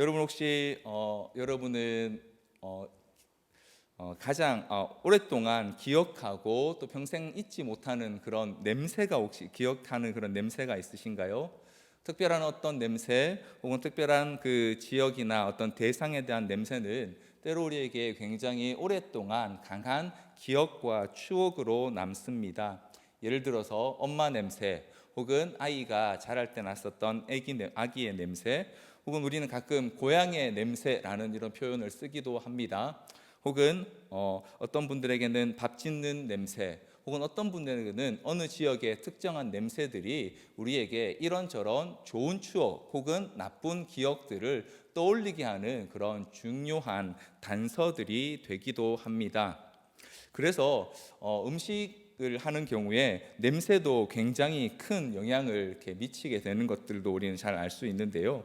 여러분 혹시 여러분은 가장 오랫동안 기억하고 또 평생 잊지 못하는 그런 냄새가 혹시 기억하는 그런 냄새가 있으신가요? 특별한 어떤 냄새 혹은 특별한 그 지역이나 어떤 대상에 대한 냄새는 때로 우리에게 굉장히 오랫동안 강한 기억과 추억으로 남습니다. 예를 들어서 엄마 냄새, 혹은 아이가 자랄 때 났었던 아기의 냄새, 혹은 우리는 가끔 고향의 냄새라는 이런 표현을 쓰기도 합니다. 혹은 어떤 분들에게는 밥 짓는 냄새, 혹은 어떤 분들에게는 어느 지역의 특정한 냄새들이 우리에게 이런저런 좋은 추억 혹은 나쁜 기억들을 떠올리게 하는 그런 중요한 단서들이 되기도 합니다. 그래서 음식을 하는 경우에 냄새도 굉장히 큰 영향을 이렇게 미치게 되는 것들도 우리는 잘 알 수 있는데요.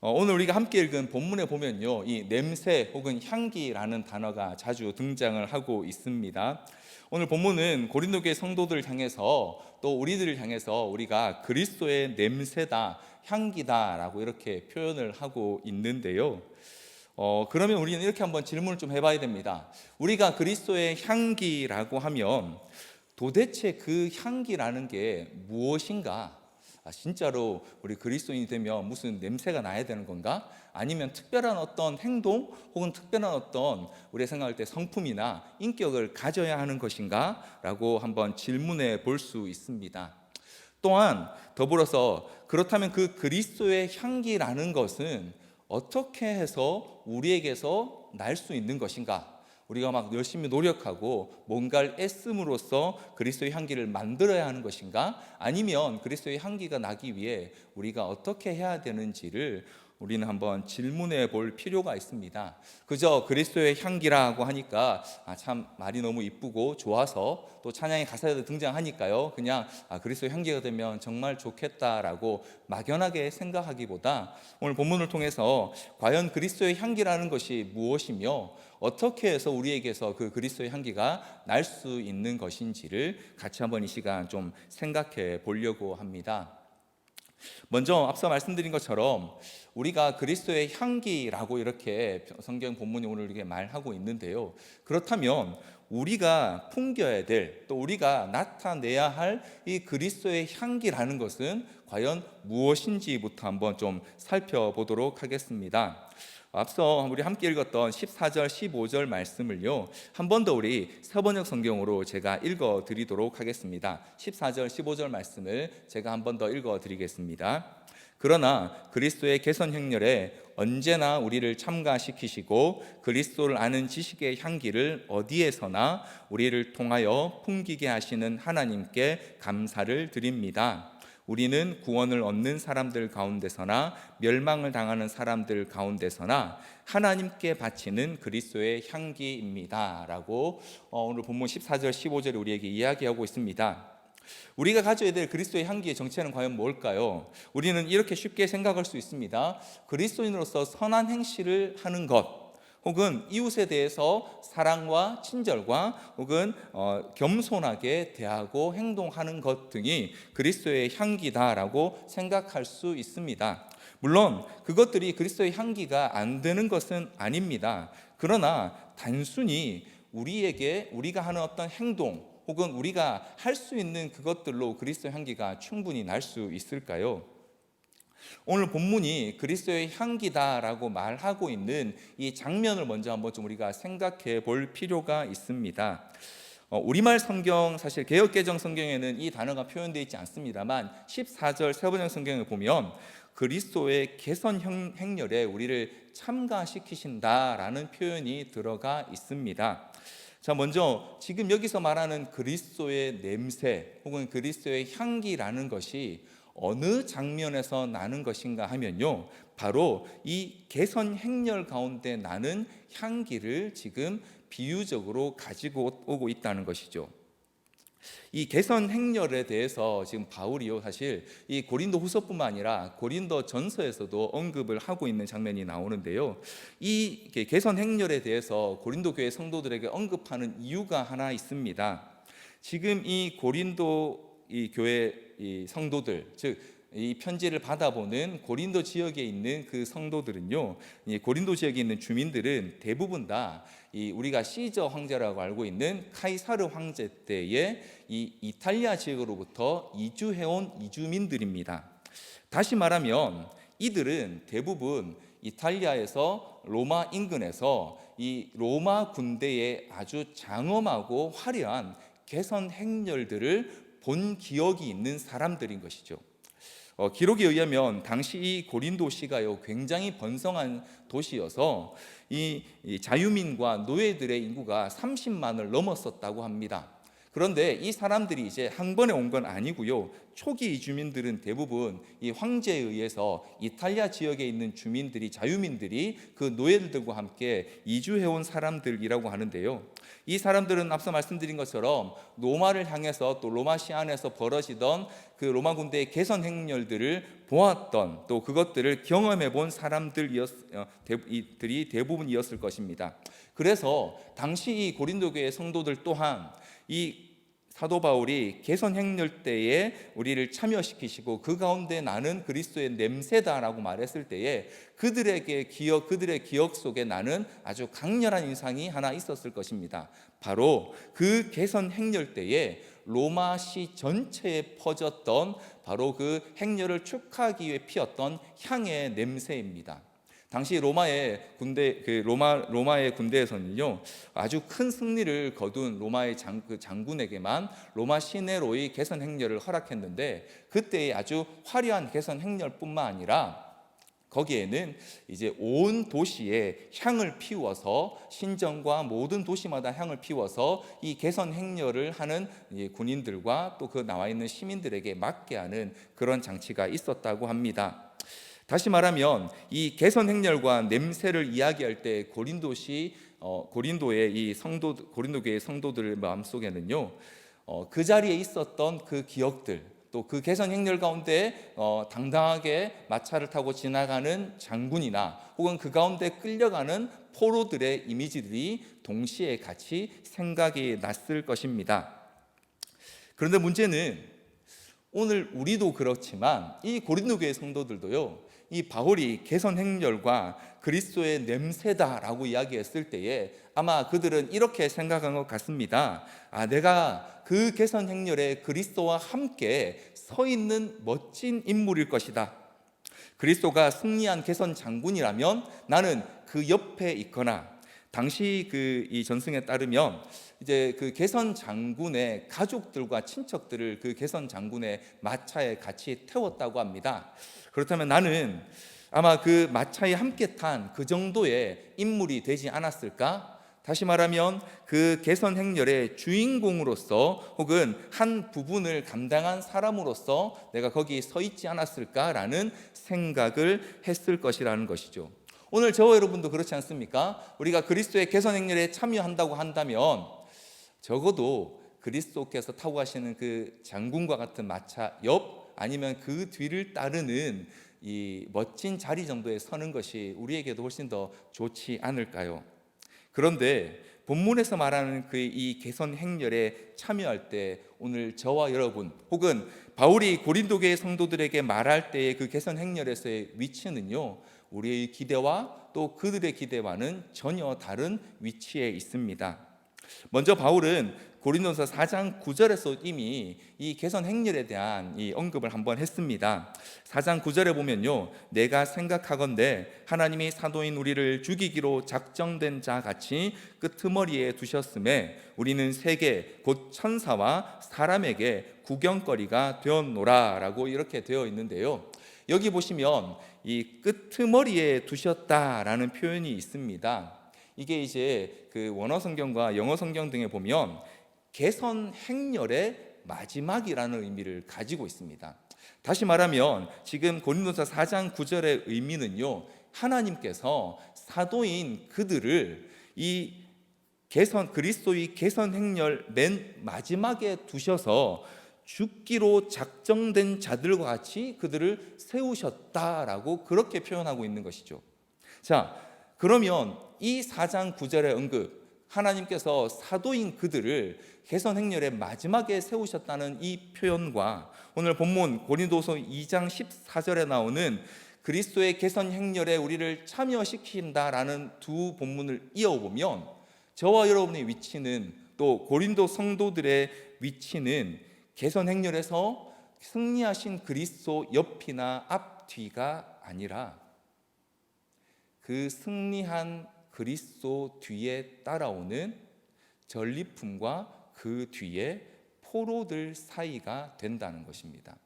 오늘 우리가 함께 읽은 본문에 보면요, 이 냄새 혹은 향기라는 단어가 자주 등장을 하고 있습니다. 오늘 본문은 고린도 교회 성도들을 향해서 또 우리들을 향해서 우리가 그리스도의 냄새다, 향기다라고 이렇게 표현을 하고 있는데요. 그러면 우리는 이렇게 한번 질문을 좀 해봐야 됩니다. 우리가 그리스도의 향기라고 하면 도대체 그 향기라는 게 무엇인가? 진짜로 우리 그리스도인이 되면 무슨 냄새가 나야 되는 건가? 아니면 특별한 어떤 행동 혹은 특별한 어떤 우리가 생각할 때 성품이나 인격을 가져야 하는 것인가? 라고 한번 질문해 볼 수 있습니다. 또한 더불어서 그렇다면 그 그리스도의 향기라는 것은 어떻게 해서 우리에게서 날 수 있는 것인가? 우리가 막 열심히 노력하고 뭔가를 애씀으로써 그리스도의 향기를 만들어야 하는 것인가? 아니면 그리스도의 향기가 나기 위해 우리가 어떻게 해야 되는지를 우리는 한번 질문해 볼 필요가 있습니다. 그저 그리스도의 향기라고 하니까 참 말이 너무 이쁘고 좋아서 또 찬양의 가사에도 등장하니까요, 그냥 그리스도의 향기가 되면 정말 좋겠다라고 막연하게 생각하기보다 오늘 본문을 통해서 과연 그리스도의 향기라는 것이 무엇이며 어떻게 해서 우리에게서 그 그리스도의 향기가 날 수 있는 것인지를 같이 한번 이 시간 좀 생각해 보려고 합니다. 먼저 앞서 말씀드린 것처럼 우리가 그리스도의 향기라고 이렇게 성경 본문이 오늘 이렇게 말하고 있는데요. 그렇다면 우리가 풍겨야 될, 또 우리가 나타내야 할 이 그리스도의 향기라는 것은 과연 무엇인지부터 한번 좀 살펴보도록 하겠습니다. 앞서 우리 함께 읽었던 14절, 15절 말씀을요, 한 번 더 우리 서번역 성경으로 제가 읽어 드리도록 하겠습니다. 14절, 15절 말씀을 제가 한 번 더 읽어 드리겠습니다. 그러나 그리스도의 개선 행렬에 언제나 우리를 참가시키시고 그리스도를 아는 지식의 향기를 어디에서나 우리를 통하여 풍기게 하시는 하나님께 감사를 드립니다. 우리는 구원을 얻는 사람들 가운데서나 멸망을 당하는 사람들 가운데서나 하나님께 바치는 그리스도의 향기입니다 라고 오늘 본문 14절 15절에 우리에게 이야기하고 있습니다. 우리가 가져야 될 그리스도의 향기의 정체는 과연 뭘까요? 우리는 이렇게 쉽게 생각할 수 있습니다. 그리스도인으로서 선한 행실을 하는 것, 혹은 이웃에 대해서 사랑과 친절과 혹은 겸손하게 대하고 행동하는 것 등이 그리스도의 향기다라고 생각할 수 있습니다. 물론 그것들이 그리스도의 향기가 안 되는 것은 아닙니다. 그러나 단순히 우리가 하는 어떤 행동 혹은 우리가 할 수 있는 그것들로 그리스도의 향기가 충분히 날 수 있을까요? 오늘 본문이 그리스도의 향기다라고 말하고 있는 이 장면을 먼저 한번 좀 우리가 생각해 볼 필요가 있습니다. 우리말 성경, 사실 개역개정 성경에는 이 단어가 표현되어 있지 않습니다만 14절 세번역 성경을 보면 그리스도의 개선 행렬에 우리를 참가시키신다라는 표현이 들어가 있습니다. 자, 먼저 지금 여기서 말하는 그리스도의 냄새 혹은 그리스도의 향기라는 것이 어느 장면에서 나는 것인가 하면요, 바로 이 개선 행렬 가운데 나는 향기를 지금 비유적으로 가지고 오고 있다는 것이죠. 이 개선 행렬에 대해서 지금 바울이요, 사실 이 고린도 후서뿐만 아니라 고린도 전서에서도 언급을 하고 있는 장면이 나오는데요, 이 개선 행렬에 대해서 고린도 교회 성도들에게 언급하는 이유가 하나 있습니다. 지금 이 고린도 이 교회 이 성도들, 즉 이 편지를 받아보는 고린도 지역에 있는 그 성도들은요, 이 고린도 지역에 있는 주민들은 대부분 다 우리가 시저 황제라고 알고 있는 카이사르 황제 때의 이 이탈리아 지역으로부터 이주해온 이주민들입니다. 다시 말하면 이들은 대부분 이탈리아에서 로마 인근에서 이 로마 군대의 아주 장엄하고 화려한 개선 행렬들을 본 기억이 있는 사람들인 것이죠. 기록에 의하면 당시 이 고린도시가요 굉장히 번성한 도시여서 이 자유민과 노예들의 인구가 30만을 넘었었다고 합니다. 그런데 이 사람들이 이제 한 번에 온 건 아니고요. 초기 이주민들은 대부분 이 황제에 의해서 이탈리아 지역에 있는 주민들이, 자유민들이 그 노예들과 함께 이주해온 사람들이라고 하는데요. 이 사람들은 앞서 말씀드린 것처럼 로마를 향해서 또 로마시 안에서 벌어지던 그 로마 군대의 개선 행렬들을 보았던, 또 그것들을 경험해 본 사람들이 대부분이었을 것입니다. 그래서 당시 이 고린도 교회 성도들 또한 이 사도 바울이 개선 행렬 때에 우리를 참여시키시고 그 가운데 나는 그리스도의 냄새다라고 말했을 때에 그들의 기억 속에 나는 아주 강렬한 인상이 하나 있었을 것입니다. 바로 그 개선 행렬 때에 로마시 전체에 퍼졌던 바로 그 행렬을 축하하기 위해 피었던 향의 냄새입니다. 당시 로마의 군대에서는요 아주 큰 승리를 거둔 로마의 장군에게만 로마 시내로의 개선 행렬을 허락했는데, 그때의 아주 화려한 개선 행렬뿐만 아니라 거기에는 이제 온 도시에 향을 피워서, 신전과 모든 도시마다 향을 피워서 이 개선 행렬을 하는 군인들과 또 그 나와 있는 시민들에게 맡게 하는 그런 장치가 있었다고 합니다. 다시 말하면 이 개선 행렬과 냄새를 이야기할 때 고린도의 이 고린도교의 성도들 마음속에는요 그 자리에 있었던 그 기억들, 또 그 개선 행렬 가운데 당당하게 마차를 타고 지나가는 장군이나 혹은 그 가운데 끌려가는 포로들의 이미지들이 동시에 같이 생각이 났을 것입니다. 그런데 문제는 오늘 우리도 그렇지만 이 고린도 교회 성도들도요 이 바울이 개선 행렬과 그리스도의 냄새다라고 이야기했을 때에 아마 그들은 이렇게 생각한 것 같습니다. 내가 그 개선 행렬에 그리스도와 함께 서 있는 멋진 인물일 것이다. 그리스도가 승리한 개선 장군이라면 나는 그 옆에 있거나, 당시 이 전승에 따르면 이제 그 개선 장군의 가족들과 친척들을 그 개선 장군의 마차에 같이 태웠다고 합니다. 그렇다면 나는 아마 그 마차에 함께 탄 그 정도의 인물이 되지 않았을까? 다시 말하면 그 개선 행렬의 주인공으로서 혹은 한 부분을 감당한 사람으로서 내가 거기 서 있지 않았을까라는 생각을 했을 것이라는 것이죠. 오늘 저와 여러분도 그렇지 않습니까? 우리가 그리스도의 개선 행렬에 참여한다고 한다면 적어도 그리스도께서 타고 가시는 그 장군과 같은 마차 옆, 아니면 그 뒤를 따르는 이 멋진 자리 정도에 서는 것이 우리에게도 훨씬 더 좋지 않을까요? 그런데 본문에서 말하는 이 개선 행렬에 참여할 때 오늘 저와 여러분 혹은 바울이 고린도 교회 성도들에게 말할 때의 그 개선 행렬에서의 위치는요 우리의 기대와 또 그들의 기대와는 전혀 다른 위치에 있습니다. 먼저 바울은 고린도서 4장 9절에서 이미 이 개선 행렬에 대한 이 언급을 한번 했습니다. 4장 9절에 보면요, 내가 생각하건대 하나님이 사도인 우리를 죽이기로 작정된 자 같이 끄트머리에 두셨음에 우리는 세계 곧 천사와 사람에게 구경거리가 되었노라 라고 이렇게 되어 있는데요, 여기 보시면 이 끄트머리에 두셨다라는 표현이 있습니다. 이게 이제 그 원어 성경과 영어 성경 등에 보면 개선 행렬의 마지막이라는 의미를 가지고 있습니다. 다시 말하면 지금 고린도서 4장 9절의 의미는요, 하나님께서 사도인 그들을 이 그리스도의 개선 행렬 맨 마지막에 두셔서 죽기로 작정된 자들과 같이 그들을 세우셨다라고 그렇게 표현하고 있는 것이죠. 자, 그러면 이 4장 9절의 언급, 하나님께서 사도인 그들을 개선 행렬의 마지막에 세우셨다는 이 표현과 오늘 본문 고린도서 2장 14절에 나오는 그리스도의 개선 행렬에 우리를 참여시킨다라는 두 본문을 이어보면 저와 여러분의 위치는, 또 고린도 성도들의 위치는 개선 행렬에서 승리하신 그리스도 옆이나 앞뒤가 아니라 그 승리한 그리스도 뒤에 따라오는 전리품과 그 뒤에 포로들 사이가 된다는 것입니다.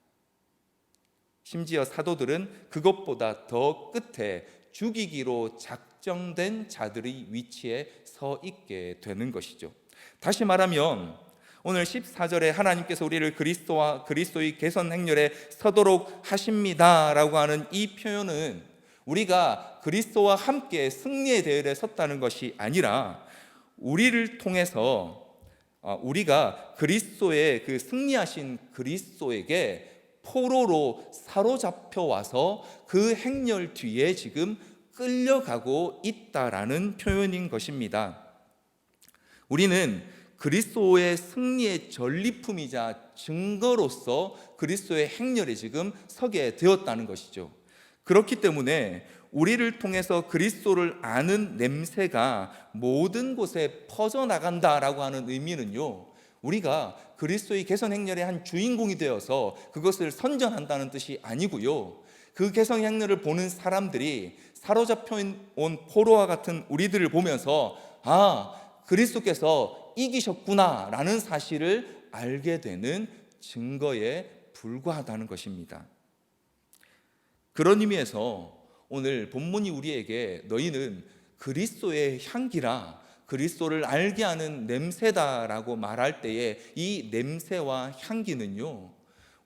심지어 사도들은 그것보다 더 끝에 죽이기로 작정된 자들의 위치에 서 있게 되는 것이죠. 다시 말하면 오늘 14절에 하나님께서 우리를 그리스도와 그리스도의 개선 행렬에 서도록 하십니다라고 하는 이 표현은 우리가 그리스도와 함께 승리의 대열에 섰다는 것이 아니라 우리를 통해서 우리가 그리스도의 그 승리하신 그리스도에게 포로로 사로잡혀 와서 그 행렬 뒤에 지금 끌려가고 있다라는 표현인 것입니다. 우리는 그리스도의 승리의 전리품이자 증거로서 그리스도의 행렬에 지금 서게 되었다는 것이죠. 그렇기 때문에 우리를 통해서 그리스도를 아는 냄새가 모든 곳에 퍼져나간다라고 하는 의미는요, 우리가 그리스도의 개선 행렬의 한 주인공이 되어서 그것을 선전한다는 뜻이 아니고요, 그 개선 행렬을 보는 사람들이 사로잡혀 온 포로와 같은 우리들을 보면서 그리스도께서 이기셨구나 라는 사실을 알게 되는 증거에 불과하다는 것입니다. 그런 의미에서 오늘 본문이 우리에게 너희는 그리스도의 향기라, 그리스도를 알게 하는 냄새다라고 말할 때에 이 냄새와 향기는요,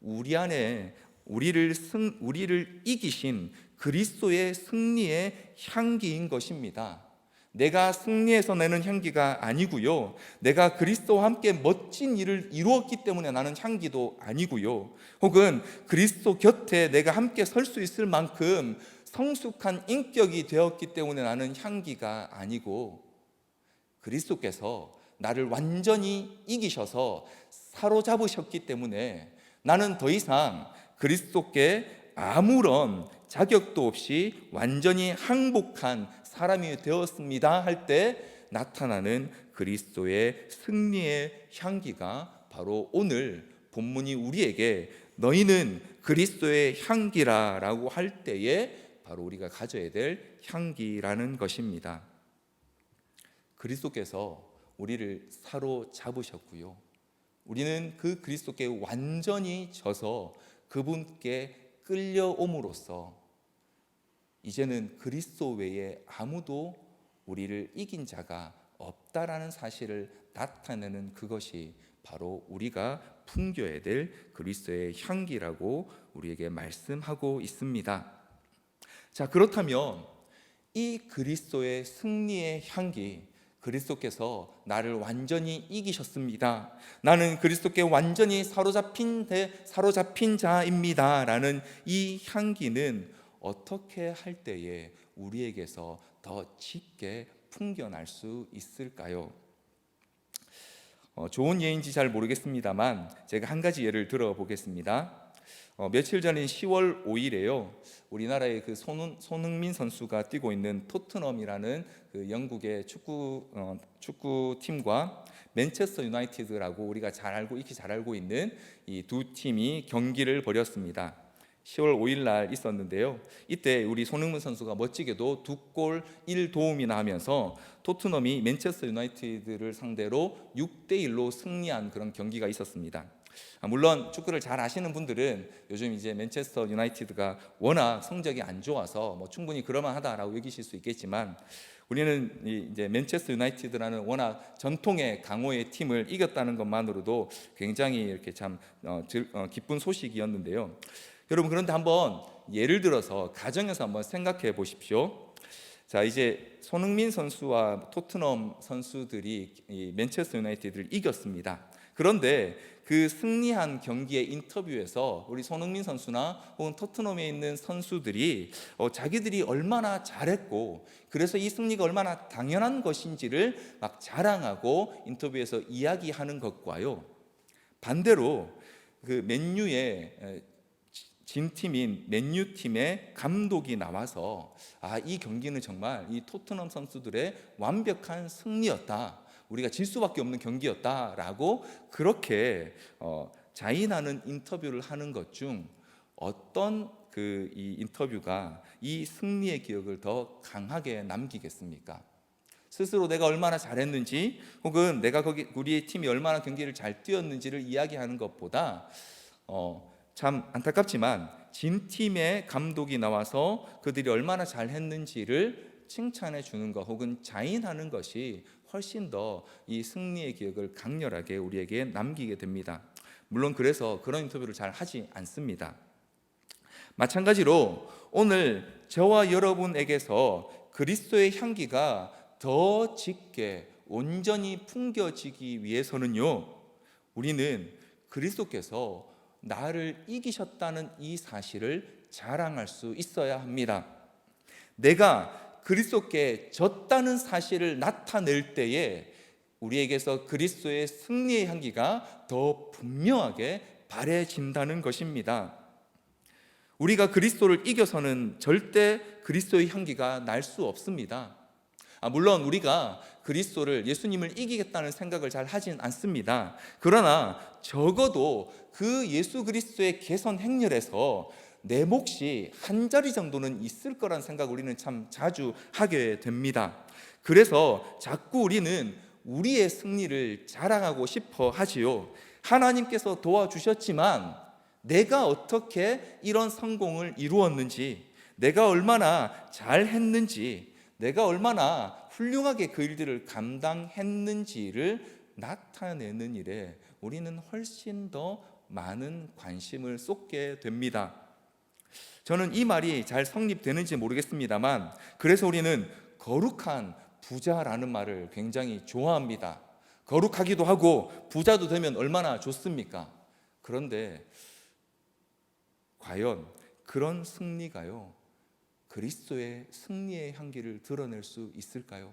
우리 안에 우리를 이기신 그리스도의 승리의 향기인 것입니다. 내가 승리해서 내는 향기가 아니고요, 내가 그리스도와 함께 멋진 일을 이루었기 때문에 나는 향기도 아니고요, 혹은 그리스도 곁에 내가 함께 설 수 있을 만큼 성숙한 인격이 되었기 때문에 나는 향기가 아니고, 그리스도께서 나를 완전히 이기셔서 사로잡으셨기 때문에 나는 더 이상 그리스도께 아무런 자격도 없이 완전히 항복한 사람이 되었습니다 할 때 나타나는 그리스도의 승리의 향기가 바로 오늘 본문이 우리에게 너희는 그리스도의 향기라라고 할 때에 바로 우리가 가져야 될 향기라는 것입니다. 그리스도께서 우리를 사로잡으셨고요, 우리는 그 그리스도께 완전히 져서 그분께 끌려옴으로써 이제는 그리스도 외에 아무도 우리를 이긴 자가 없다라는 사실을 나타내는 그것이 바로 우리가 풍겨야 될 그리스도의 향기라고 우리에게 말씀하고 있습니다. 자, 그렇다면 이 그리스도의 승리의 향기, 그리스도께서 나를 완전히 이기셨습니다, 나는 그리스도께 완전히 사로잡힌 자입니다 라는 이 향기는 어떻게 할 때에 우리에게서 더 짙게 풍겨날 수 있을까요? 좋은 예인지 잘 모르겠습니다만 제가 한 가지 예를 들어보겠습니다. 며칠 전인 10월 5일에요, 우리나라의 그 손흥민 선수가 뛰고 있는 토트넘이라는 그 영국의 축구팀과 맨체스터 유나이티드라고 우리가 익히 잘 알고 있는 이 두 팀이 경기를 벌였습니다. 10월 5일 날 있었는데요, 이때 우리 손흥민 선수가 멋지게도 2골 1도움이나 하면서 토트넘이 맨체스터 유나이티드를 상대로 6대1로 승리한 그런 경기가 있었습니다. 물론 축구를 잘 아시는 분들은 요즘 이제 맨체스터 유나이티드가 워낙 성적이 안 좋아서 충분히 그럴만하다라고 여기실 수 있겠지만, 우리는 이제 맨체스터 유나이티드라는 워낙 전통의 강호의 팀을 이겼다는 것만으로도 굉장히 이렇게 참 기쁜 소식이었는데요. 여러분, 그런데 한번 예를 들어서 가정에서 한번 생각해 보십시오. 자, 이제 손흥민 선수와 토트넘 선수들이 이 맨체스터 유나이티드를 이겼습니다. 그런데 그 승리한 경기의 인터뷰에서 우리 손흥민 선수나 혹은 토트넘에 있는 선수들이 자기들이 얼마나 잘했고 그래서 이 승리가 얼마나 당연한 것인지를 막 자랑하고 인터뷰에서 이야기하는 것과요, 반대로 그 맨유의 진 팀인 맨유 팀의 감독이 나와서 이 경기는 정말 이 토트넘 선수들의 완벽한 승리였다, 우리가 질 수밖에 없는 경기였다라고 그렇게 자인하는 인터뷰를 하는 것 중 어떤 이 인터뷰가 이 승리의 기억을 더 강하게 남기겠습니까? 스스로 내가 얼마나 잘했는지 혹은 내가 우리의 팀이 얼마나 경기를 잘 뛰었는지를 이야기하는 것보다 참 안타깝지만 진 팀의 감독이 나와서 그들이 얼마나 잘했는지를 칭찬해 주는 것 혹은 자인하는 것이 훨씬 더 이 승리의 기억을 강렬하게 우리에게 남기게 됩니다. 물론 그래서 그런 인터뷰를 잘 하지 않습니다. 마찬가지로 오늘 저와 여러분에게서 그리스도의 향기가 더 짙게 온전히 풍겨지기 위해서는요, 우리는 그리스도께서 나를 이기셨다는 이 사실을 자랑할 수 있어야 합니다. 내가 그리스도께 졌다는 사실을 나타낼 때에 우리에게서 그리스도의 승리의 향기가 더 분명하게 발해진다는 것입니다. 우리가 그리스도를 이겨서는 절대 그리스도의 향기가 날 수 없습니다. 물론 우리가 그리스도를, 예수님을 이기겠다는 생각을 잘 하진 않습니다. 그러나 적어도 그 예수 그리스도의 개선 행렬에서 내 몫이 한 자리 정도는 있을 거란 생각 우리는 참 자주 하게 됩니다. 그래서 자꾸 우리는 우리의 승리를 자랑하고 싶어 하지요. 하나님께서 도와주셨지만 내가 어떻게 이런 성공을 이루었는지, 내가 얼마나 잘했는지, 내가 얼마나 훌륭하게 그 일들을 감당했는지를 나타내는 일에 우리는 훨씬 더 많은 관심을 쏟게 됩니다. 저는 이 말이 잘 성립되는지 모르겠습니다만, 그래서 우리는 거룩한 부자라는 말을 굉장히 좋아합니다. 거룩하기도 하고 부자도 되면 얼마나 좋습니까? 그런데 과연 그런 승리가요, 그리스도의 승리의 향기를 드러낼 수 있을까요?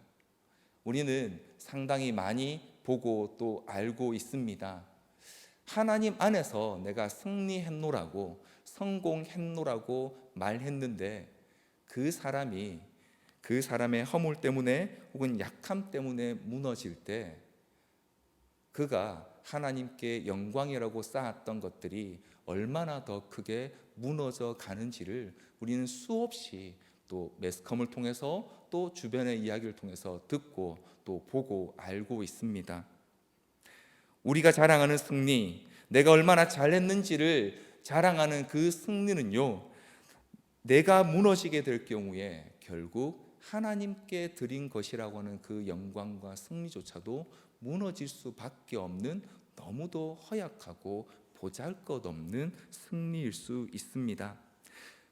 우리는 상당히 많이 보고 또 알고 있습니다. 하나님 안에서 내가 승리했노라고, 성공했노라고 말했는데 그 사람의 허물 때문에 혹은 약함 때문에 무너질 때 그가 하나님께 영광이라고 쌓았던 것들이 얼마나 더 크게 무너져 가는지를 우리는 수없이 또 매스컴을 통해서 또 주변의 이야기를 통해서 듣고 또 보고 알고 있습니다. 우리가 자랑하는 승리, 내가 얼마나 잘했는지를 자랑하는 그 승리는요, 내가 무너지게 될 경우에 결국 하나님께 드린 것이라고 하는 그 영광과 승리조차도 무너질 수밖에 없는 너무도 허약하고 보잘것없는 승리일 수 있습니다.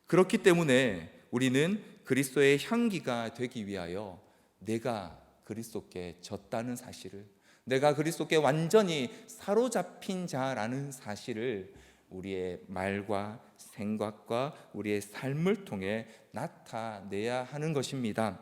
그렇기 때문에 우리는 그리스도의 향기가 되기 위하여 내가 그리스도께 졌다는 사실을, 내가 그리스도께 완전히 사로잡힌 자라는 사실을 우리의 말과 생각과 우리의 삶을 통해 나타내야 하는 것입니다.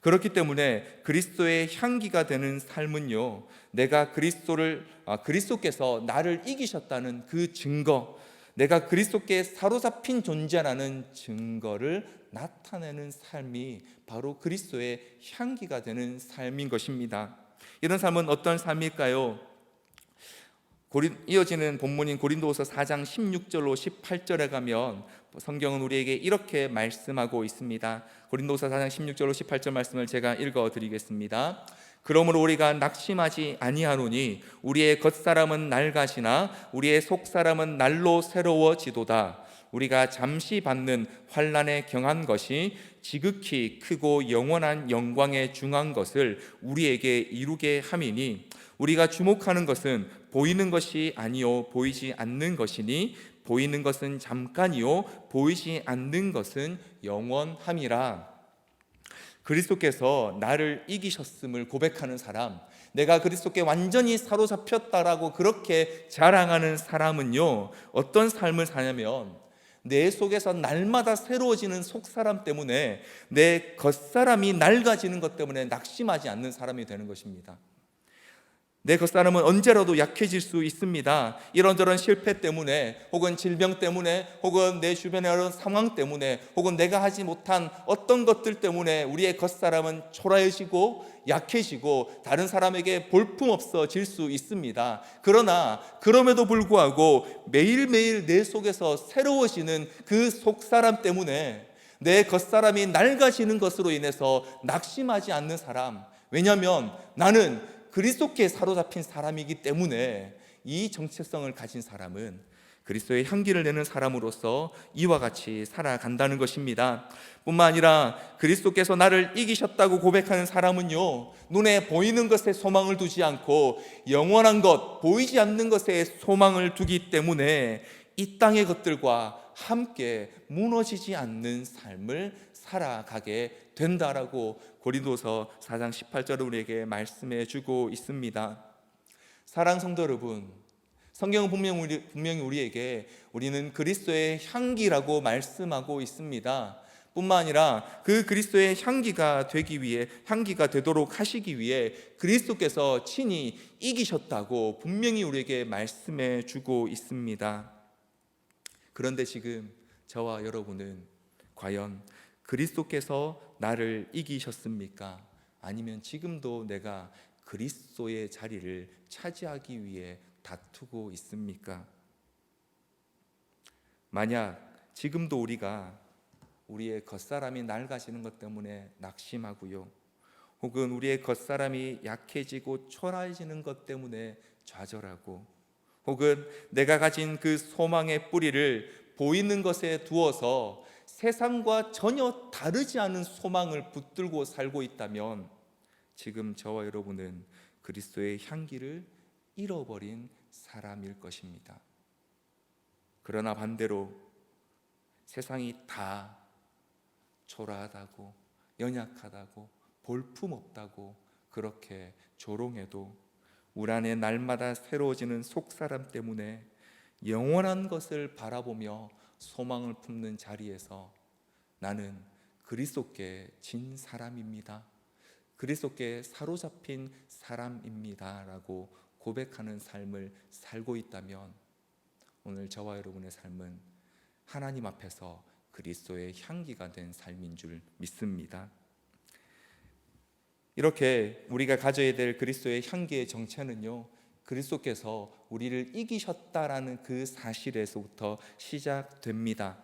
그렇기 때문에 그리스도의 향기가 되는 삶은요, 내가 그리스도께서 나를 이기셨다는 그 증거, 내가 그리스도께 사로잡힌 존재라는 증거를 나타내는 삶이 바로 그리스도의 향기가 되는 삶인 것입니다. 이런 삶은 어떤 삶일까요? 이어지는 본문인 고린도후서 4장 16절로 18절에 가면 성경은 우리에게 이렇게 말씀하고 있습니다. 고린도후서 4장 16절로 18절 말씀을 제가 읽어드리겠습니다. 그러므로 우리가 낙심하지 아니하노니 우리의 겉사람은 낡아지나 우리의 속사람은 날로 새로워지도다. 우리가 잠시 받는 환난에 경한 것이 지극히 크고 영원한 영광에 중한 것을 우리에게 이루게 함이니, 우리가 주목하는 것은 보이는 것이 아니요 보이지 않는 것이니, 보이는 것은 잠깐이요 보이지 않는 것은 영원함이라. 그리스도께서 나를 이기셨음을 고백하는 사람, 내가 그리스도께 완전히 사로잡혔다라고 그렇게 자랑하는 사람은요, 어떤 삶을 사냐면 내 속에서 날마다 새로워지는 속사람 때문에, 내 겉사람이 낡아지는 것 때문에 낙심하지 않는 사람이 되는 것입니다. 내 겉사람은 언제라도 약해질 수 있습니다. 이런저런 실패 때문에, 혹은 질병 때문에, 혹은 내 주변의 어떤 상황 때문에, 혹은 내가 하지 못한 어떤 것들 때문에 우리의 겉사람은 초라해지고 약해지고 다른 사람에게 볼품없어질 수 있습니다. 그러나 그럼에도 불구하고 매일매일 내 속에서 새로워지는 그 속사람 때문에 내 겉사람이 낡아지는 것으로 인해서 낙심하지 않는 사람, 왜냐하면 나는 그리스도께 사로잡힌 사람이기 때문에, 이 정체성을 가진 사람은 그리스도의 향기를 내는 사람으로서 이와 같이 살아간다는 것입니다. 뿐만 아니라 그리스도께서 나를 이기셨다고 고백하는 사람은요, 눈에 보이는 것에 소망을 두지 않고 영원한 것, 보이지 않는 것에 소망을 두기 때문에 이 땅의 것들과 함께 무너지지 않는 삶을 살아가게 된다라고 고린도서 4장 18절을 우리에게 말씀해 주고 있습니다. 사랑하는 성도 여러분, 성경은 분명히 우리에게 우리는 그리스도의 향기라고 말씀하고 있습니다. 뿐만 아니라 그 그리스도의 향기가 되기 위해, 향기가 되도록 하시기 위해 그리스도께서 친히 이기셨다고 분명히 우리에게 말씀해 주고 있습니다. 그런데 지금 저와 여러분은 과연 그리스도께서 나를 이기셨습니까? 아니면 지금도 내가 그리스도의 자리를 차지하기 위해 다투고 있습니까? 만약 지금도 우리가 우리의 겉사람이 낡아지는 것 때문에 낙심하고요, 혹은 우리의 겉사람이 약해지고 초라해지는 것 때문에 좌절하고, 혹은 내가 가진 그 소망의 뿌리를 보이는 것에 두어서 세상과 전혀 다르지 않은 소망을 붙들고 살고 있다면, 지금 저와 여러분은 그리스도의 향기를 잃어버린 사람일 것입니다. 그러나 반대로 세상이 다 초라하다고, 연약하다고, 볼품없다고 그렇게 조롱해도 우리 안에 날마다 새로워지는 속사람 때문에 영원한 것을 바라보며 소망을 품는 자리에서 나는 그리스도께 진 사람입니다, 그리스도께 사로잡힌 사람입니다 라고 고백하는 삶을 살고 있다면, 오늘 저와 여러분의 삶은 하나님 앞에서 그리스도의 향기가 된 삶인 줄 믿습니다. 이렇게 우리가 가져야 될 그리스도의 향기의 정체는요, 그리스도께서 우리를 이기셨다라는 그 사실에서부터 시작됩니다.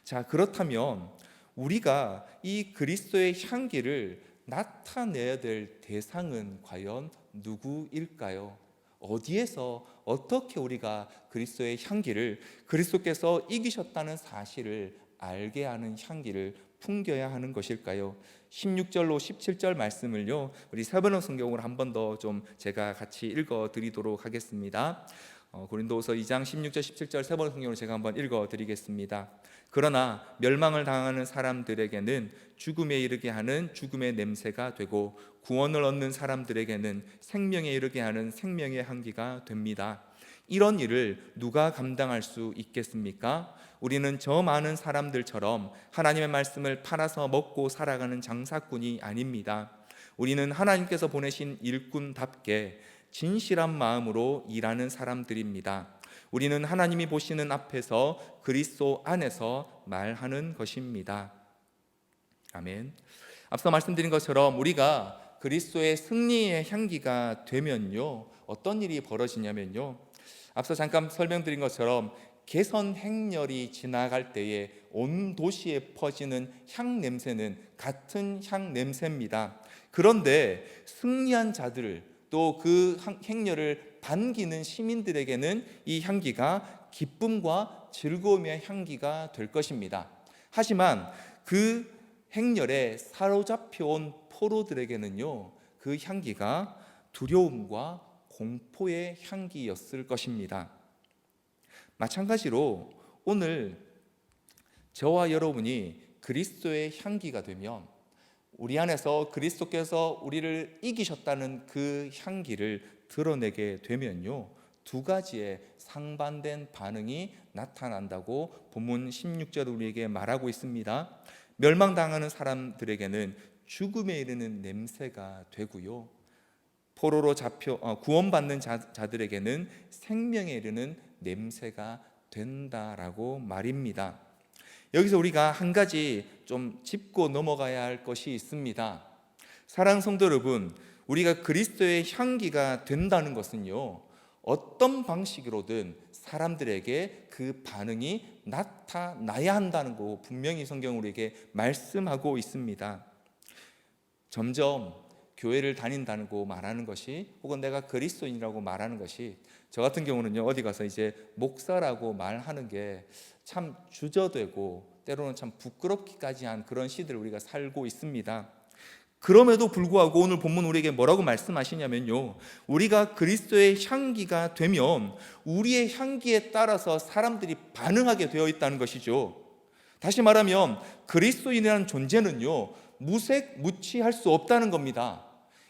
자, 그렇다면 우리가 이 그리스도의 향기를 나타내야 될 대상은 과연 누구일까요? 어디에서 어떻게 우리가 그리스도의 향기를, 그리스도께서 이기셨다는 사실을 알게 하는 향기를 풍겨야 하는 것일까요? 16절로 17절 말씀을요, 우리 세번역 성경으로 한 번 더 좀 제가 같이 읽어 드리도록 하겠습니다. 고린도후서 2장 16절 17절 세번역 성경으로 제가 한번 읽어 드리겠습니다. 그러나 멸망을 당하는 사람들에게는 죽음에 이르게 하는 죽음의 냄새가 되고, 구원을 얻는 사람들에게는 생명에 이르게 하는 생명의 향기가 됩니다. 이런 일을 누가 감당할 수 있겠습니까? 우리는 저 많은 사람들처럼 하나님의 말씀을 팔아서 먹고 살아가는 장사꾼이 아닙니다. 우리는 하나님께서 보내신 일꾼답게 진실한 마음으로 일하는 사람들입니다. 우리는 하나님이 보시는 앞에서 그리스도 안에서 말하는 것입니다. 아멘. 앞서 말씀드린 것처럼 우리가 그리스도의 승리의 향기가 되면요, 어떤 일이 벌어지냐면요, 앞서 잠깐 설명드린 것처럼 개선 행렬이 지나갈 때에 온 도시에 퍼지는 향 냄새는 같은 향 냄새입니다. 그런데 승리한 자들, 또 그 행렬을 반기는 시민들에게는 이 향기가 기쁨과 즐거움의 향기가 될 것입니다. 하지만 그 행렬에 사로잡혀 온 포로들에게는요, 그 향기가 두려움과 공포의 향기였을 것입니다. 마찬가지로 오늘 저와 여러분이 그리스도의 향기가 되면 우리 안에서 그리스도께서 우리를 이기셨다는 그 향기를 드러내게 되면요, 두 가지의 상반된 반응이 나타난다고 본문 16절 우리에게 말하고 있습니다. 멸망당하는 사람들에게는 죽음에 이르는 냄새가 되고요, 포로로 잡혀 구원받는 자들에게는 생명에 이르는 냄새가 된다라고 말입니다. 여기서 우리가 한 가지 좀 짚고 넘어가야 할 것이 있습니다. 사랑하는 성도 여러분, 우리가 그리스도의 향기가 된다는 것은요, 어떤 방식으로든 사람들에게 그 반응이 나타나야 한다는 거 분명히 성경은 우리에게 말씀하고 있습니다. 점점 교회를 다닌다고 말하는 것이, 혹은 내가 그리스도인이라고 말하는 것이, 저 같은 경우는요, 어디 가서 이제 목사라고 말하는 게 참 주저되고 때로는 참 부끄럽기까지 한 그런 시대를 우리가 살고 있습니다. 그럼에도 불구하고 오늘 본문 우리에게 뭐라고 말씀하시냐면요, 우리가 그리스도의 향기가 되면 우리의 향기에 따라서 사람들이 반응하게 되어 있다는 것이죠. 다시 말하면 그리스도인이라는 존재는요, 무색무취할 수 없다는 겁니다.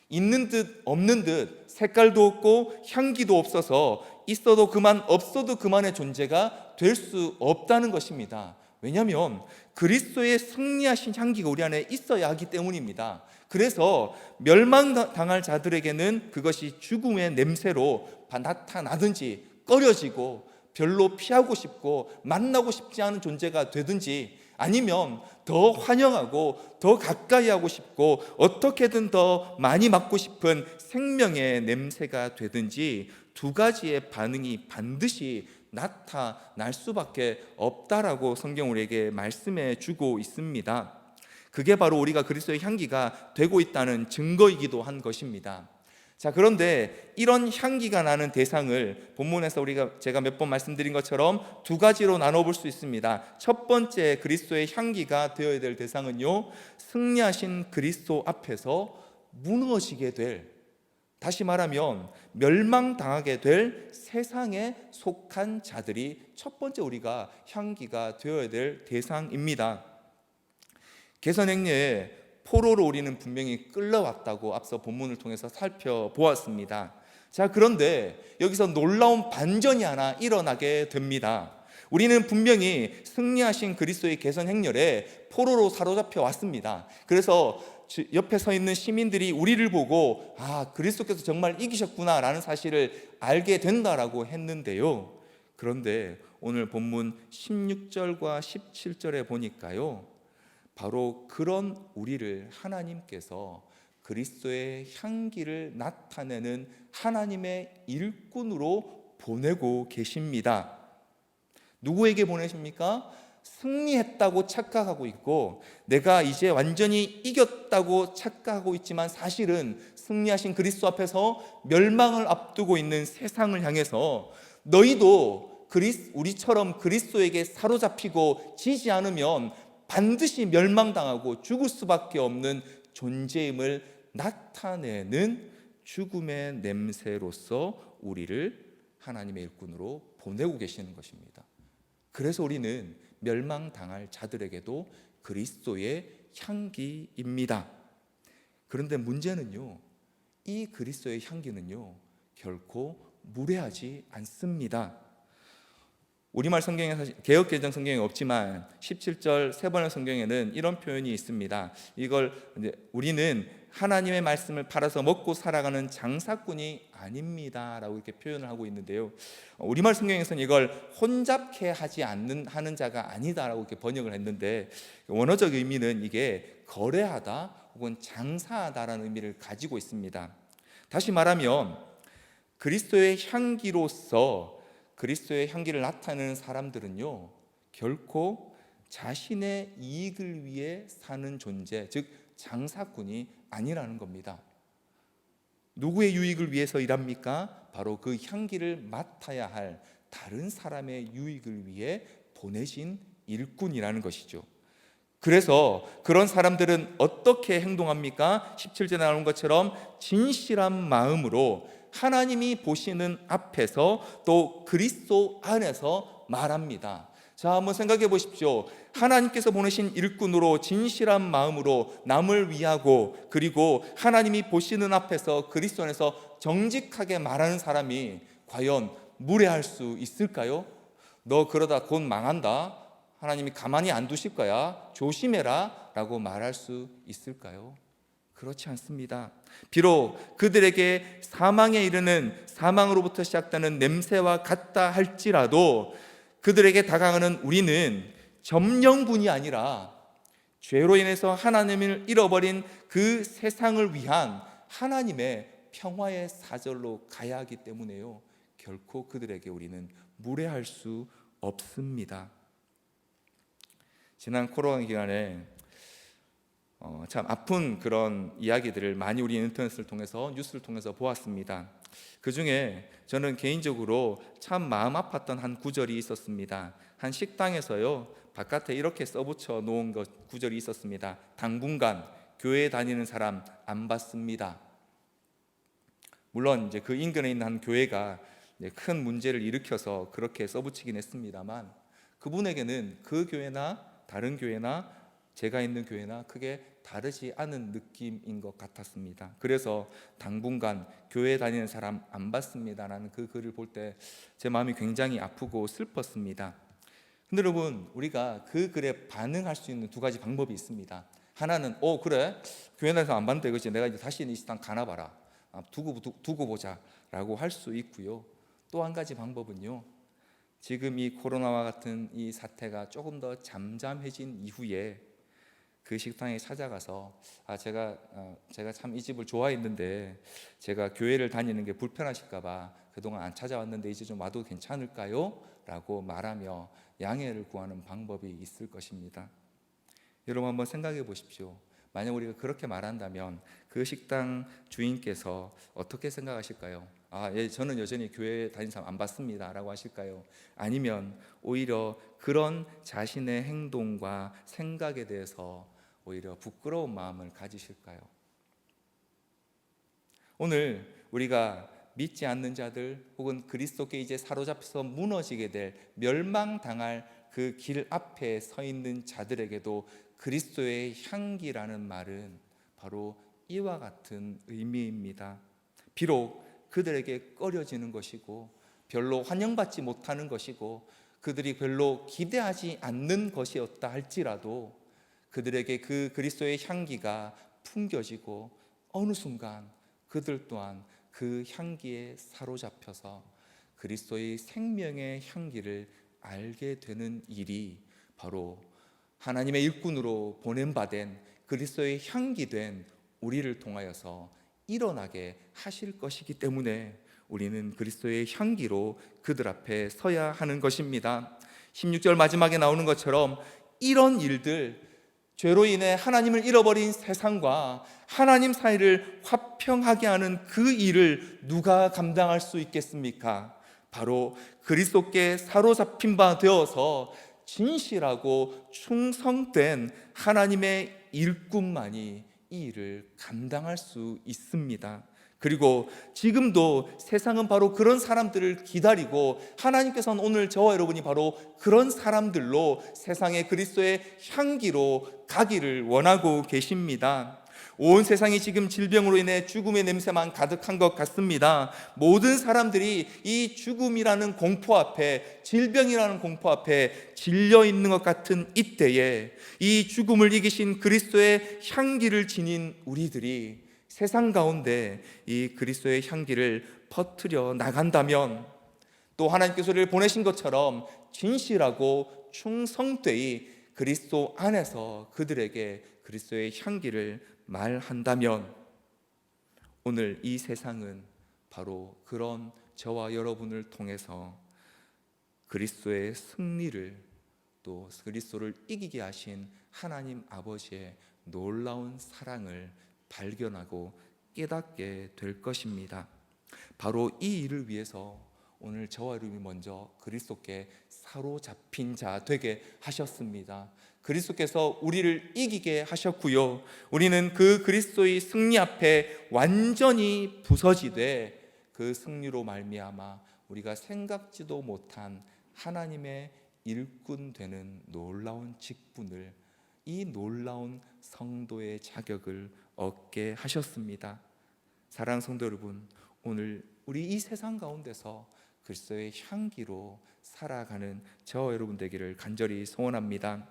있는 듯 없는 듯, 색깔도 없고 향기도 없어서 있어도 그만 없어도 그만의 존재가 될 수 없다는 것입니다. 왜냐하면 그리스도의 승리하신 향기가 우리 안에 있어야 하기 때문입니다. 그래서 멸망당할 자들에게는 그것이 죽음의 냄새로 나타나든지 꺼려지고 별로 피하고 싶고 만나고 싶지 않은 존재가 되든지, 아니면 더 환영하고 더 가까이 하고 싶고 어떻게든 더 많이 맡고 싶은 생명의 냄새가 되든지, 두 가지의 반응이 반드시 나타날 수밖에 없다라고 성경 우리에게 말씀해 주고 있습니다. 그게 바로 우리가 그리스도의 향기가 되고 있다는 증거이기도 한 것입니다. 자, 그런데 이런 향기가 나는 대상을 본문에서 제가 몇 번 말씀드린 것처럼 두 가지로 나눠볼 수 있습니다. 첫 번째 그리스도의 향기가 되어야 될 대상은요, 승리하신 그리스도 앞에서 무너지게 될, 다시 말하면 멸망당하게 될 세상에 속한 자들이 첫 번째 우리가 향기가 되어야 될 대상입니다. 개선행례에 포로로 우리는 분명히 끌려왔다고 앞서 본문을 통해서 살펴보았습니다. 자, 그런데 여기서 놀라운 반전이 하나 일어나게 됩니다. 우리는 분명히 승리하신 그리스도의 개선 행렬에 포로로 사로잡혀 왔습니다. 그래서 옆에 서 있는 시민들이 우리를 보고 그리스도께서 정말 이기셨구나 라는 사실을 알게 된다라고 했는데요, 그런데 오늘 본문 16절과 17절에 보니까요, 바로 그런 우리를 하나님께서 그리스도의 향기를 나타내는 하나님의 일꾼으로 보내고 계십니다. 누구에게 보내십니까? 승리했다고 착각하고 있고 내가 이제 완전히 이겼다고 착각하고 있지만, 사실은 승리하신 그리스도 앞에서 멸망을 앞두고 있는 세상을 향해서 너희도 우리처럼 그리스도에게 사로잡히고 지지 않으면 반드시 멸망당하고 죽을 수밖에 없는 존재임을 나타내는 죽음의 냄새로서 우리를 하나님의 일꾼으로 보내고 계시는 것입니다. 그래서 우리는 멸망당할 자들에게도 그리스도의 향기입니다. 그런데 문제는요, 이 그리스도의 향기는요, 결코 무례하지 않습니다. 우리말 성경에, 개역개정 성경에 없지만 17절 세 번의 성경에는 이런 표현이 있습니다. 이걸 우리는 하나님의 말씀을 팔아서 먹고 살아가는 장사꾼이 아닙니다 라고 이렇게 표현을 하고 있는데요, 우리말 성경에서는 이걸 혼잡케 하지 하는 자가 아니다 라고 이렇게 번역을 했는데, 원어적 의미는 이게 거래하다 혹은 장사하다라는 의미를 가지고 있습니다. 다시 말하면 그리스도의 향기로서 그리스도의 향기를 나타내는 사람들은요, 결코 자신의 이익을 위해 사는 존재, 즉 장사꾼이 아니라는 겁니다. 누구의 유익을 위해서 일합니까? 바로 그 향기를 맡아야 할 다른 사람의 유익을 위해 보내신 일꾼이라는 것이죠. 그래서 그런 사람들은 어떻게 행동합니까? 17절에 나오는 것처럼 진실한 마음으로 하나님이 보시는 앞에서 또 그리스도 안에서 말합니다. 자, 한번 생각해 보십시오. 하나님께서 보내신 일꾼으로 진실한 마음으로 남을 위하고, 그리고 하나님이 보시는 앞에서 그리스도 안에서 정직하게 말하는 사람이 과연 무례할 수 있을까요? 너 그러다 곧 망한다, 하나님이 가만히 안 두실 거야, 조심해라 라고 말할 수 있을까요? 그렇지 않습니다. 비록 그들에게 사망에 이르는, 사망으로부터 시작되는 냄새와 같다 할지라도 그들에게 다가가는 우리는 점령군이 아니라 죄로 인해서 하나님을 잃어버린 그 세상을 위한 하나님의 평화의 사절로 가야 하기 때문에요, 결코 그들에게 우리는 무례할 수 없습니다. 지난 코로나 기간에 참 아픈 그런 이야기들을 많이 우리 인터넷을 통해서, 뉴스를 통해서 보았습니다. 그 중에 저는 개인적으로 참 마음 아팠던 한 구절이 있었습니다. 한 식당에서요, 바깥에 이렇게 써붙여 놓은 구절이 있었습니다. 당분간 교회 다니는 사람 안 받습니다. 물론 이제 그 인근에 있는 한 교회가 큰 문제를 일으켜서 그렇게 써붙이긴 했습니다만, 그분에게는 그 교회나 다른 교회나 제가 있는 교회나 크게 다르지 않은 느낌인 것 같았습니다. 그래서 당분간 교회 다니는 사람 안 받습니다라는 그 글을 볼 때 제 마음이 굉장히 아프고 슬펐습니다. 근데 여러분, 우리가 그 글에 반응할 수 있는 두 가지 방법이 있습니다. 하나는 그래, 교회 다니서 안 받는다 이거지, 내가 이제 다시 이 식당 가나 봐라, 두고 보자 라고 할 수 있고요. 또 한 가지 방법은요, 지금 이 코로나와 같은 이 사태가 조금 더 잠잠해진 이후에 그 식당에 찾아가서 제가 참 이 집을 좋아했는데 제가 교회를 다니는 게 불편하실까 봐 그동안 안 찾아왔는데 이제 좀 와도 괜찮을까요? 라고 말하며 양해를 구하는 방법이 있을 것입니다. 여러분, 한번 생각해 보십시오. 만약 우리가 그렇게 말한다면 그 식당 주인께서 어떻게 생각하실까요? 저는 여전히 교회 다니는 사람 안 받습니다 라고 하실까요? 아니면 오히려 그런 자신의 행동과 생각에 대해서 오히려 부끄러운 마음을 가지실까요? 오늘 우리가 믿지 않는 자들, 혹은 그리스도께 이제 사로잡혀서 무너지게 될, 멸망당할 그 길 앞에 서 있는 자들에게도 그리스도의 향기라는 말은 바로 이와 같은 의미입니다. 비록 그들에게 꺼려지는 것이고 별로 환영받지 못하는 것이고 그들이 별로 기대하지 않는 것이었다 할지라도 그들에게 그 그리스도의 향기가 풍겨지고 어느 순간 그들 또한 그 향기에 사로잡혀서 그리스도의 생명의 향기를 알게 되는 일이 바로 하나님의 일꾼으로 보냄받은 그리스도의 향기된 우리를 통하여서 일어나게 하실 것이기 때문에 우리는 그리스도의 향기로 그들 앞에 서야 하는 것입니다. 16절 마지막에 나오는 것처럼 이런 일들, 죄로 인해 하나님을 잃어버린 세상과 하나님 사이를 화평하게 하는 그 일을 누가 감당할 수 있겠습니까? 바로 그리스도께 사로잡힌 바 되어서 진실하고 충성된 하나님의 일꾼만이 이 일을 감당할 수 있습니다. 그리고 지금도 세상은 바로 그런 사람들을 기다리고 하나님께서는 오늘 저와 여러분이 바로 그런 사람들로 세상의 그리스도의 향기로 가기를 원하고 계십니다. 온 세상이 지금 질병으로 인해 죽음의 냄새만 가득한 것 같습니다. 모든 사람들이 이 죽음이라는 공포 앞에, 질병이라는 공포 앞에 질려 있는 것 같은 이때에 이 죽음을 이기신 그리스도의 향기를 지닌 우리들이 세상 가운데 이 그리스도의 향기를 퍼뜨려 나간다면, 또 하나님께서 우리를 보내신 것처럼 진실하고 충성되이 그리스도 안에서 그들에게 그리스도의 향기를 말한다면, 오늘 이 세상은 바로 그런 저와 여러분을 통해서 그리스도의 승리를, 또 그리스도를 이기게 하신 하나님 아버지의 놀라운 사랑을 발견하고 깨닫게 될 것입니다. 바로 이 일을 위해서 오늘 저와 여러분이 먼저 그리스도께 사로잡힌 자 되게 하셨습니다. 그리스도께서 우리를 이기게 하셨고요, 우리는 그 그리스도의 승리 앞에 완전히 부서지되 그 승리로 말미암아 우리가 생각지도 못한 하나님의 일꾼 되는 놀라운 직분을, 이 놀라운 성도의 자격을 얻게 하셨습니다. 사랑하는 성도 여러분, 오늘 우리 이 세상 가운데서 그리스도의 향기로 살아가는 저 여러분 되기를 간절히 소원합니다.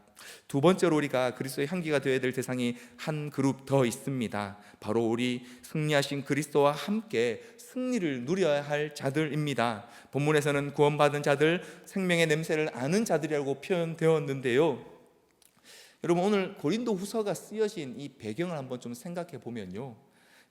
두 번째로 우리가 그리스도의 향기가 되어야 될 대상이 한 그룹 더 있습니다. 바로 우리 승리하신 그리스도와 함께 승리를 누려야 할 자들입니다. 본문에서는 구원받은 자들, 생명의 냄새를 아는 자들이라고 표현되었는데요, 여러분 오늘 고린도 후서가 쓰여진 이 배경을 한번 좀 생각해 보면요,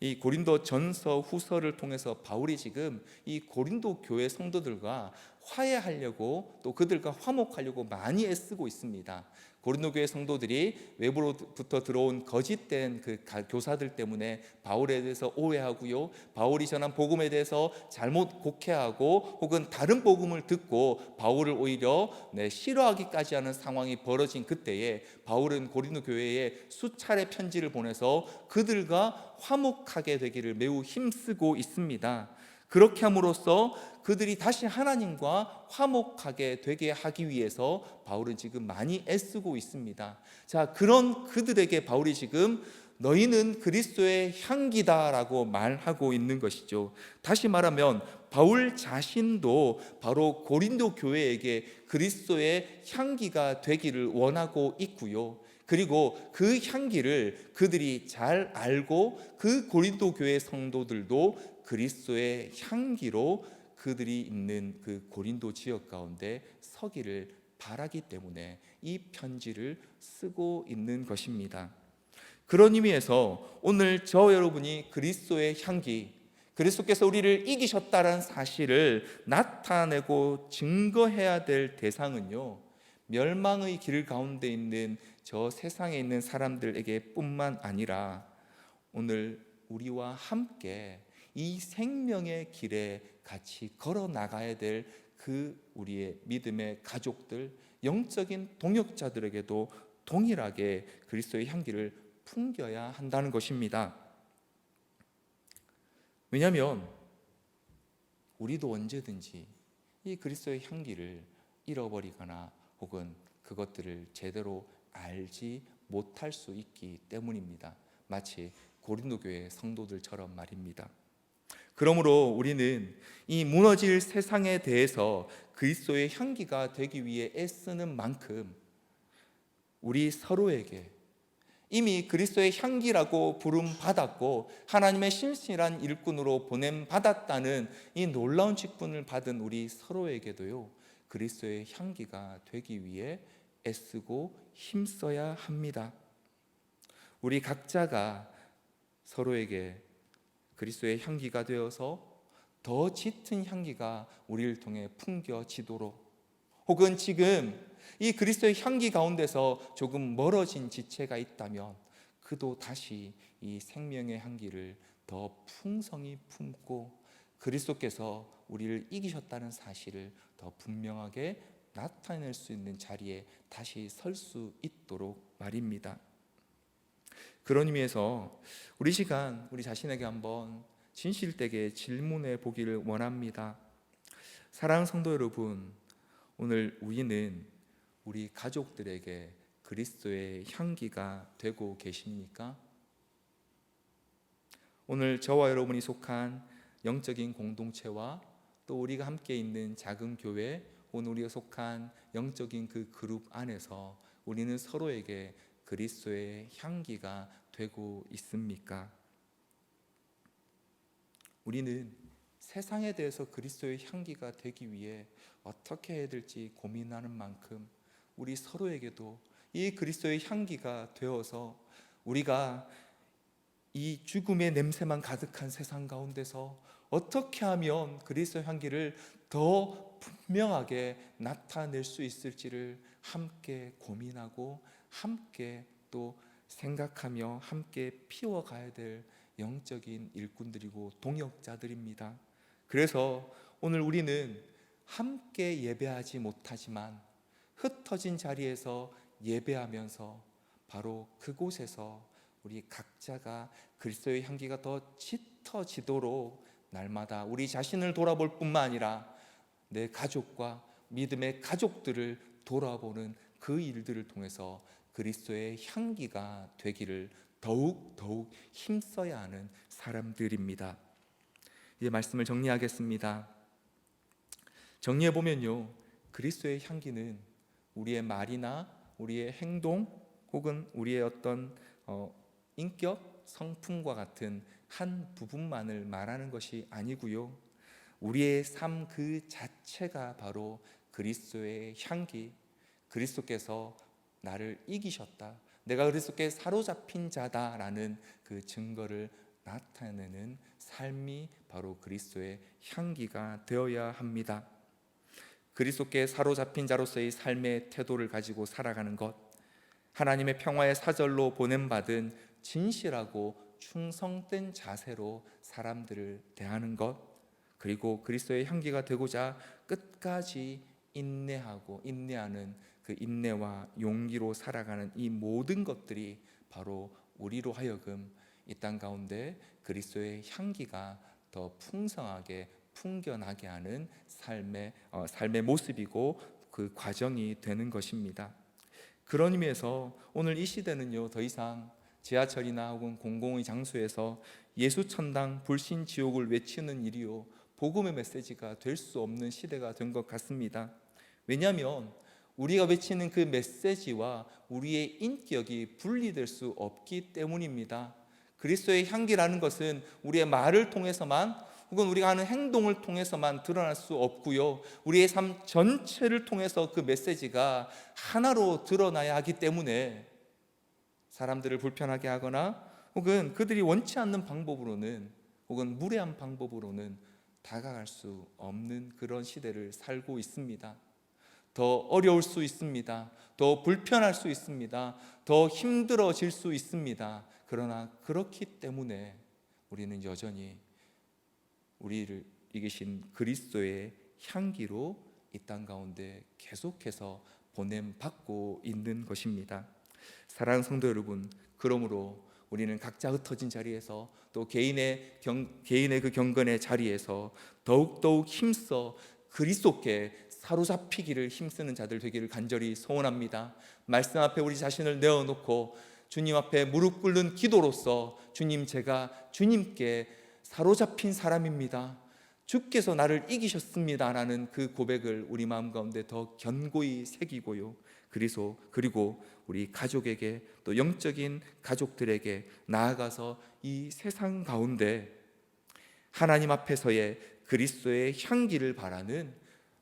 이 고린도 전서 후서를 통해서 바울이 지금 이 고린도 교회 성도들과 화해하려고, 또 그들과 화목하려고 많이 애쓰고 있습니다. 고린도 교회 성도들이 외부로부터 들어온 거짓된 그 교사들 때문에 바울에 대해서 오해하고요, 바울이 전한 복음에 대해서 잘못 곡해하고 혹은 다른 복음을 듣고 바울을 오히려 싫어하기까지 하는 상황이 벌어진 그때에 바울은 고린도 교회에 수차례 편지를 보내서 그들과 화목하게 되기를 매우 힘쓰고 있습니다. 그렇게 함으로써 그들이 다시 하나님과 화목하게 되게 하기 위해서 바울은 지금 많이 애쓰고 있습니다. 자, 그런 그들에게 바울이 지금 너희는 그리스도의 향기다라고 말하고 있는 것이죠. 다시 말하면 바울 자신도 바로 고린도 교회에게 그리스도의 향기가 되기를 원하고 있고요, 그리고 그 향기를 그들이 잘 알고 그 고린도 교회 성도들도 그리스도의 향기로 그들이 있는 그 고린도 지역 가운데 서기를 바라기 때문에 이 편지를 쓰고 있는 것입니다. 그런 의미에서 오늘 저 여러분이 그리스도의 향기, 그리스도께서 우리를 이기셨다는 사실을 나타내고 증거해야 될 대상은요, 멸망의 길 가운데 있는 저 세상에 있는 사람들에게 뿐만 아니라 오늘 우리와 함께 이 생명의 길에 같이 걸어 나가야 될 그 우리의 믿음의 가족들, 영적인 동역자들에게도 동일하게 그리스도의 향기를 풍겨야 한다는 것입니다. 왜냐하면 우리도 언제든지 이 그리스도의 향기를 잃어버리거나 혹은 그것들을 제대로 알지 못할 수 있기 때문입니다. 마치 고린도 교회 성도들처럼 말입니다. 그러므로 우리는 이 무너질 세상에 대해서 그리스도의 향기가 되기 위해 애쓰는 만큼 우리 서로에게 이미 그리스도의 향기라고 부름받았고 하나님의 신실한 일꾼으로 보냄받았다는 이 놀라운 직분을 받은 우리 서로에게도요, 그리스도의 향기가 되기 위해 애쓰고 힘써야 합니다. 우리 각자가 서로에게 그리스도의 향기가 되어서 더 짙은 향기가 우리를 통해 풍겨지도록, 혹은 지금 이 그리스도의 향기 가운데서 조금 멀어진 지체가 있다면 그도 다시 이 생명의 향기를 더 풍성히 품고 그리스도께서 우리를 이기셨다는 사실을 더 분명하게 나타낼 수 있는 자리에 다시 설 수 있도록 말입니다. 그런 의미에서 우리 시간 우리 자신에게 한번 진실되게 질문해 보기를 원합니다. 사랑하는 성도 여러분, 오늘 우리는 우리 가족들에게 그리스도의 향기가 되고 계십니까? 오늘 저와 여러분이 속한 영적인 공동체와 또 우리가 함께 있는 작은 교회, 오늘 우리가 속한 영적인 그 그룹 안에서 우리는 서로에게 그리스도의 향기가 되고 있습니까? 우리는 세상에 대해서 그리스도의 향기가 되기 위해 어떻게 해야 될지 고민하는 만큼 우리 서로에게도 이 그리스도의 향기가 되어서 우리가 이 죽음의 냄새만 가득한 세상 가운데서 어떻게 하면 그리스도의 향기를 더 분명하게 나타낼 수 있을지를 함께 고민하고 함께 또 생각하며 함께 피워가야 될 영적인 일꾼들이고 동역자들입니다. 그래서 오늘 우리는 함께 예배하지 못하지만 흩어진 자리에서 예배하면서 바로 그곳에서 우리 각자가 그리스도의 향기가 더 짙어지도록 날마다 우리 자신을 돌아볼 뿐만 아니라 내 가족과 믿음의 가족들을 돌아보는 그 일들을 통해서 그리스도의 향기가 되기를 더욱 힘써야 하는 사람들입니다. 이제 말씀을 정리하겠습니다. 정리해 보면요, 그리스도의 향기는 우리의 말이나 우리의 행동 혹은 우리의 어떤 인격, 성품과 같은 한 부분만을 말하는 것이 아니고요, 우리의 삶 그 자체가 바로 그리스도의 향기, 그리스도께서 나를 이기셨다, 내가 그리스도께 사로잡힌 자다라는 그 증거를 나타내는 삶이 바로 그리스도의 향기가 되어야 합니다. 그리스도께 사로잡힌 자로서의 삶의 태도를 가지고 살아가는 것, 하나님의 평화의 사절로 보냄받은 진실하고 충성된 자세로 사람들을 대하는 것, 그리고 그리스도의 향기가 되고자 끝까지 인내하는 그 인내와 용기로 살아가는 이 모든 것들이 바로 우리로 하여금 이 땅 가운데 그리스도의 향기가 더 풍성하게 풍겨나게 하는 삶의 모습이고 그 과정이 되는 것입니다. 그런 의미에서 오늘 이 시대는요, 더 이상 지하철이나 혹은 공공의 장소에서 예수천당 불신지옥을 외치는 일이요, 복음의 메시지가 될 수 없는 시대가 된 것 같습니다. 왜냐하면 우리가 외치는 그 메시지와 우리의 인격이 분리될 수 없기 때문입니다. 그리스도의 향기라는 것은 우리의 말을 통해서만 혹은 우리가 하는 행동을 통해서만 드러날 수 없고요, 우리의 삶 전체를 통해서 그 메시지가 하나로 드러나야 하기 때문에 사람들을 불편하게 하거나 혹은 그들이 원치 않는 방법으로는 혹은 무례한 방법으로는 다가갈 수 없는 그런 시대를 살고 있습니다. 더 어려울 수 있습니다. 더 불편할 수 있습니다. 더 힘들어질 수 있습니다. 그러나 그렇기 때문에 우리는 여전히 우리를 이기신 그리스도의 향기로 이 땅 가운데 계속해서 보냄받고 있는 것입니다. 사랑하는 성도 여러분, 그러므로 우리는 각자 흩어진 자리에서 또 개인의 그 경건의 자리에서 더욱 힘써 그리스도께 사로잡히기를 힘쓰는 자들 되기를 간절히 소원합니다. 말씀 앞에 우리 자신을 내어놓고 주님 앞에 무릎 꿇는 기도로서, 주님, 제가 주님께 사로잡힌 사람입니다, 주께서 나를 이기셨습니다 라는 그 고백을 우리 마음 가운데 더 견고히 새기고요, 그리고 우리 가족에게, 또 영적인 가족들에게 나아가서 이 세상 가운데 하나님 앞에서의 그리스도의 향기를 바라는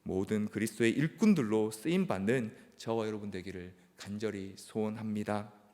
모든 그리스도의 일꾼들로 쓰임받는 저와 여러분 되기를 간절히 소원합니다.